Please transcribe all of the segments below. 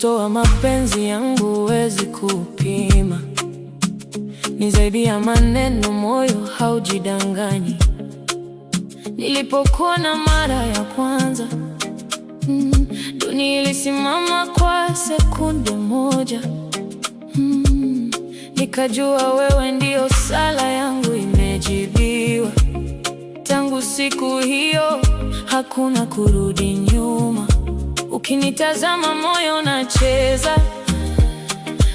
Toa mapenzi yangu huwezi kupima, ni zaidi ya maneno, moyo haujidanganyi. Nilipokuona mara ya kwanza, dunia ilisimama kwa sekunde moja. Nikajua wewe ndio, sala yangu imejibiwa. Tangu siku hiyo hakuna kurudi nyuma. Ukinitazama moyo unacheza,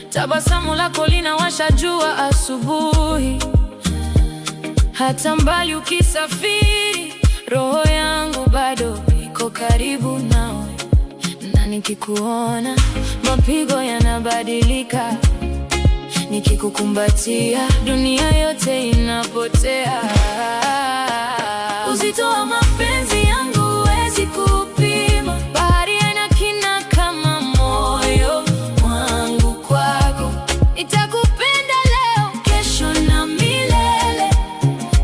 tabasamu lako linawasha jua asubuhi. Hata mbali ukisafiri, roho yangu bado iko karibu nawe. Na nikikuona mapigo yanabadilika, nikikukumbatia dunia yote inapotea. Uzito wa mapenzi yangu huwezi kupima, bahari haina kina kama moyo wangu kwako. Nitakupenda leo, kesho na milele.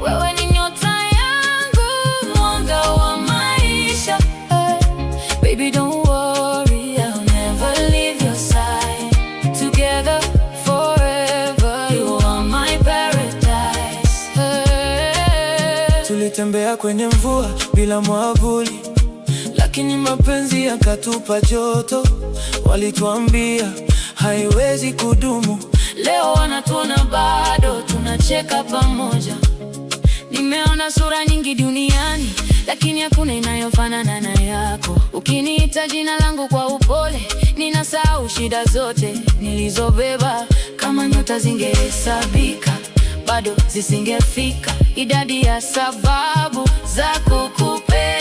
Wewe ni nyota yangu, mwanga wa maisha. Baby don't worry, I'll never leave your side. Together forever, you are my paradise. Tulitembea kwenye mvua bila mwavuli, lakini mapenzi yakatupa joto. Walituambia haiwezi kudumu, leo wanatuona bado tunacheka pamoja. Nimeona sura nyingi duniani, lakini hakuna inayofanana na yako. Ukiniita jina langu kwa upole, ninasahau shida zote nilizobeba. Kama nyota zingehesabika, bado zisingefika idadi ya sababu za kukupenda.